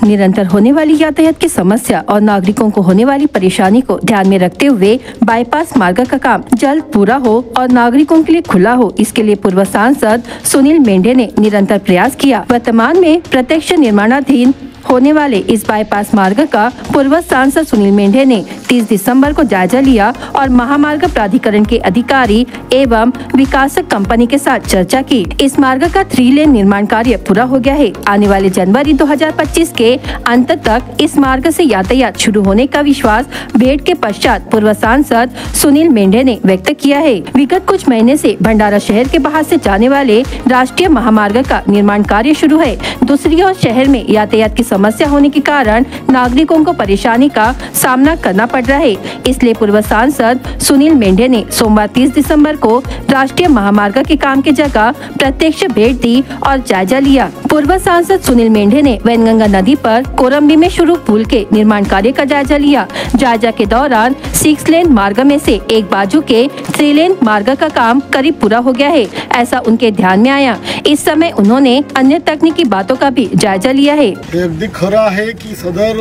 निरंतर होने वाली यातायात की समस्या और नागरिकों को होने वाली परेशानी को ध्यान में रखते हुए बाईपास मार्ग का काम जल्द पूरा हो और नागरिकों के लिए खुला हो, इसके लिए पूर्व सांसद सुनील मेंढे ने निरंतर प्रयास किया। वर्तमान में प्रत्यक्ष निर्माणाधीन होने वाले इस बाईपास मार्ग का पूर्व सांसद सुनील मेंढे ने 30 दिसंबर को जायजा लिया और महामार्ग प्राधिकरण के अधिकारी एवं विकासक कंपनी के साथ चर्चा की। इस मार्ग का 3 लेन निर्माण कार्य पूरा हो गया है। आने वाले जनवरी 2025 के अंत तक इस मार्ग से यातायात शुरू होने का विश्वास भेंट के पश्चात पूर्व सांसद सुनील मेंढे ने व्यक्त किया है। विगत कुछ महीने से भंडारा शहर के बाहर से जाने वाले राष्ट्रीय महामार्ग का निर्माण कार्य शुरू है। दूसरी ओर शहर में यातायात की समस्या होने के कारण नागरिकों को परेशानी का सामना करना पड़ रहा है। इसलिए पूर्व सांसद सुनील मेंढे ने सोमवार 30 दिसंबर को राष्ट्रीय महामार्ग के काम की जगह प्रत्यक्ष भेंट दी और जायजा लिया। पूर्व सांसद सुनील मेंढे ने वैनगंगा नदी पर कोरम्बी में शुरू पुल के निर्माण कार्य का जायजा लिया। जायजा के दौरान 6 लेन मार्ग में से एक बाजू के 3 लेन मार्ग का काम करीब पूरा हो गया है, ऐसा उनके ध्यान में आया। इस समय उन्होंने अन्य तकनीकी बातों का भी जायजा लिया है। अगदी खरं आहे की सदर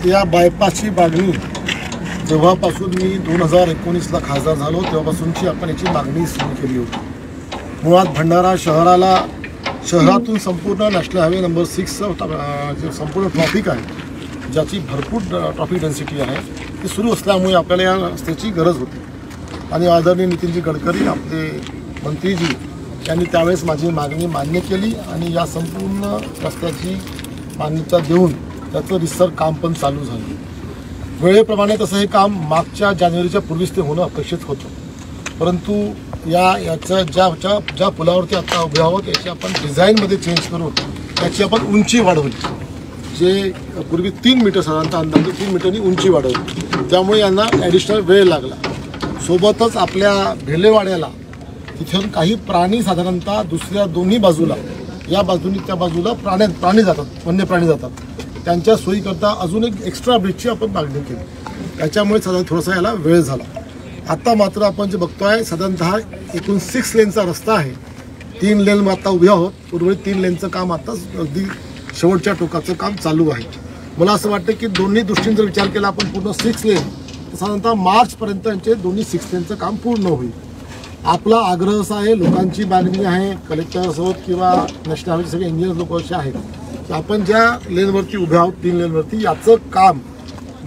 या बायपासची मागणी जेव्हापासून मी 2019ला खासदार झालो तेव्हापासूनची आपण याची मागणी सुरू केली होती। मुळात भंडारा शहरातून संपूर्ण नॅशनल हायवे नंबर 6 जे संपूर्ण ट्रॅफिक आहे, ज्याची भरपूर ट्रॅफिक डेन्सिटी आहे, ती सुरू असल्यामुळे आपल्याला या रस्त्याची गरज होती। आणि आदरणीय नितीनजी गडकरी आपले मंत्रीजी यांनी त्यावेळेस माझी मागणी मान्य केली आणि या संपूर्ण रस्त्याची मान्यता देऊन त्याचं रिसर काम पण चालू झालं। वेळेप्रमाणे तसं हे काम मागच्या जानेवारीच्या पूर्वीच ते होणं अपेक्षित होतं, परंतु याच्या ज्या पुलावरती आता उभे आहोत याची आपण डिझाईनमध्ये चेंज करून त्याची आपण उंची वाढवली। जे पूर्वी 3 मीटर साधारणतः अंदाजे 3 मीटरनी उंची वाढवली, त्यामुळे यांना ॲडिशनल वेळ लागला। सोबतच आपल्या भेलेवाड्याला तिथून काही प्राणी साधारणतः दुसऱ्या दोन्ही बाजूला या बाजूनी त्या बाजूला प्राणी जातात, वन्य प्राणी जातात, त्यांच्या सोयीकरता अजून एक एक्स्ट्रा ब्रिजची आपण मागणी केली। त्याच्यामुळे साधारण थोडासा याला वेळ झाला। आता मात्र आपण जे बघतोय साधारणतः एकूण 6 लेनचा रस्ता आहे, 3 लेन आता उभे आहोत। उर्वरित 3 लेनचं काम आता अगदी शेवटच्या टोकाचं काम चालू आहे। मला असं वाटतं की दोन्ही दृष्टीने जर विचार केला आपण पूर्ण 6 लेन तर साधारणतः मार्चपर्यंत यांचे दोन्ही 6 लेनचं काम पूर्ण होईल। आपला आग्रह असा आहे, लोकांची मागणी आहे, कलेक्टर असोत किंवा नॅशनल हायवेचे सगळे इंजिनियर लोक असे आहेत की आपण ज्या लेनवरती उभे आहोत 3 लेनवरती याचं काम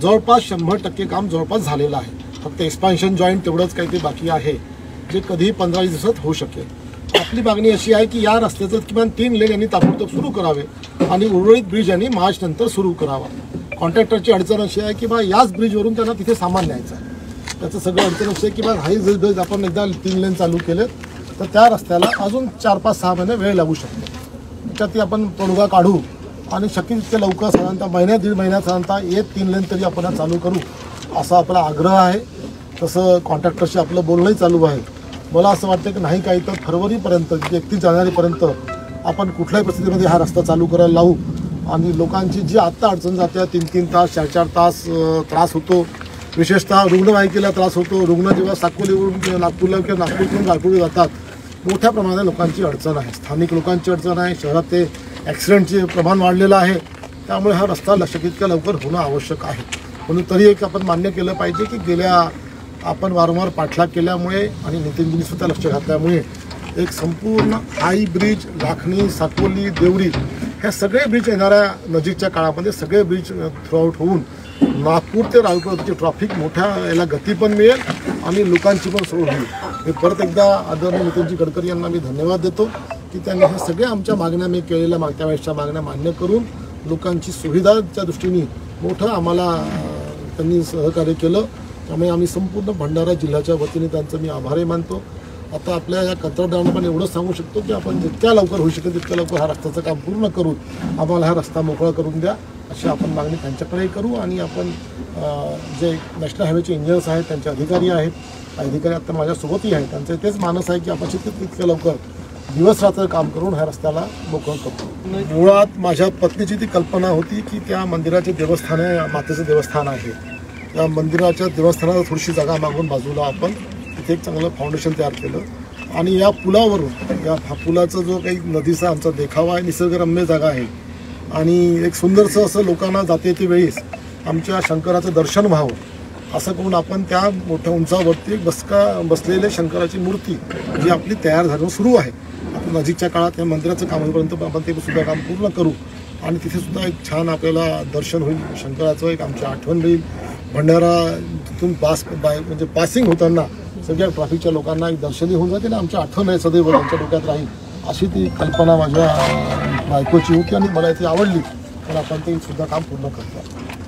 जवळपास 100% काम जवळपास झालेलं आहे। फक्त एक्सपान्शन जॉईंट तेवढंच काही ते बाकी आहे, जे कधीही 15-20 दिवसात होऊ शकेल। आपली मागणी अशी आहे की या रस्त्याचं किमान 3 लेन यांनी ताबडतोब सुरू करावे आणि उर्वरित ब्रिज यांनी मार्च नंतर सुरू करावा। कॉन्ट्रॅक्टरची अडचण अशी आहे की बा याच ब्रिजवरून त्यांना तिथे सामान न्यायचं आहे। त्याचं सगळं अडचण असं आहे की बा हाही ब्रिज आपण एकदा 3 लेन चालू केले तर त्या रस्त्याला अजून 4-5-6 महिने वेळ लागू शकतो। त्याच्यात आपण तोडगा काढू आणि शक्य तितके लवकर साधारणतः महिन्यात 1.5 महिन्यात साधारणतः 3 लेन तरी आपण चालू करू असा आपला आग्रह आहे। तसं कॉन्ट्रॅक्टरशी आपलं बोलणंही चालू आहे। मला असं वाटतं की नाही काही तर फरवरीपर्यंत 31 जानेवारीपर्यंत आपण कुठल्याही परिस्थितीमध्ये हा रस्ता चालू करायला लावू आणि लोकांची जी आत्ता अडचण जाते 3-3 तास 4-4 तास त्रास होतो, विशेषतः रुग्णवाहिकेला त्रास होतो। रुग्ण जेव्हा साकोलीवरून नागपूरला किंवा नागपूरकडून गारगोळी जातात, मोठ्या प्रमाणात लोकांची अडचण आहे, स्थानिक लोकांची अडचण आहे। शहरात ते ॲक्सिडेंटचे प्रमाण वाढलेलं आहे, त्यामुळे हा रस्ता शक्य लवकर होणं आवश्यक आहे। म्हणून तरी एक आपण मान्य केलं पाहिजे की गेल्या आपण वारंवार पाठलाग केल्यामुळे आणि नितीनजींनी स्वतः लक्ष घातल्यामुळे एक संपूर्ण हाई ब्रिज, लाखणी, साकोली, देवरी हे सगळे ब्रिज येणाऱ्या नजीकच्या काळामध्ये सगळे ब्रिज थ्रूआउट होऊन नागपूर ते रायगडची ट्रॅफिक मोठ्या याला गती पण मिळेल आणि लोकांची पण सोय होईल। मी परत एकदा आदरणीय नितीनजी गडकरी यांना मी धन्यवाद देतो की त्यांनी हे सगळे आमच्या मागण्या मी केलेल्या मागच्या वेळेसच्या मागण्या मान्य करून लोकांची सुविधाच्या दृष्टीने मोठं आम्हाला त्यांनी सहकार्य केलं। त्यामुळे आम्ही संपूर्ण भंडारा जिल्ह्याच्या वतीने त्यांचं मी आभारी मानतो। आता आपल्या या कंत्राटदारांना पण एवढंच सांगू शकतो की आपण जितक्या लवकर होऊ शकेल तितक्या लवकर हा रस्त्याचं काम पूर्ण करून आम्हाला हा रस्ता मोकळा करून द्या अशी आपण मागणी त्यांच्याकडे करू। आणि आपण जे नॅशनल हायवेचे इंजिनियर्स आहेत, त्यांचे अधिकारी आहेत, अधिकारी आता माझ्यासोबतही आहेत, त्यांचं तेच मानस आहे की आपण तितक्या लवकर दिवस रात्र काम करून ह्या रस्त्याला मोकळं करतो। मुळात माझ्या पत्नीची ती कल्पना होती की त्या मंदिराचे देवस्थान आहे, मातेचं देवस्थान आहे, त्या मंदिराच्या देवस्थानाला थोडीशी जागा मागून बाजूला आपण तिथे एक चांगलं फाउंडेशन तयार केलं आणि या पुलावरून या पुलाचा जो काही नदीचा आमचा देखावा आहे, निसर्गरम्य जागा आहे, आणि एक सुंदरसं असं लोकांना जाते ते वेळेस आमच्या शंकराचं दर्शन व्हावं असं करून आपण त्या मोठ्या उंचावरती बसलेले शंकराची मूर्ती जी आपली तयार झाली सुरू आहे. आपण नजीकच्या काळात या मंदिराचं काम होईपर्यंत आपण ते सुद्धा काम पूर्ण करू आणि तिथे सुद्धा एक छान आपल्याला दर्शन होईल शंकराचं, एक आमची आठवण राहील. भंडारा तिथून म्हणजे पासिंग होताना सगळ्या ट्रॅफिकच्या लोकांना एक दर्शनी होऊन जाते आणि आमची आठवण आहे सदैव त्यांच्या डोक्यात राहील अशी ती कल्पना माझ्या बायकोची होती आणि मला ती आवडली. तर आपण ते सुद्धा काम पूर्ण करतो.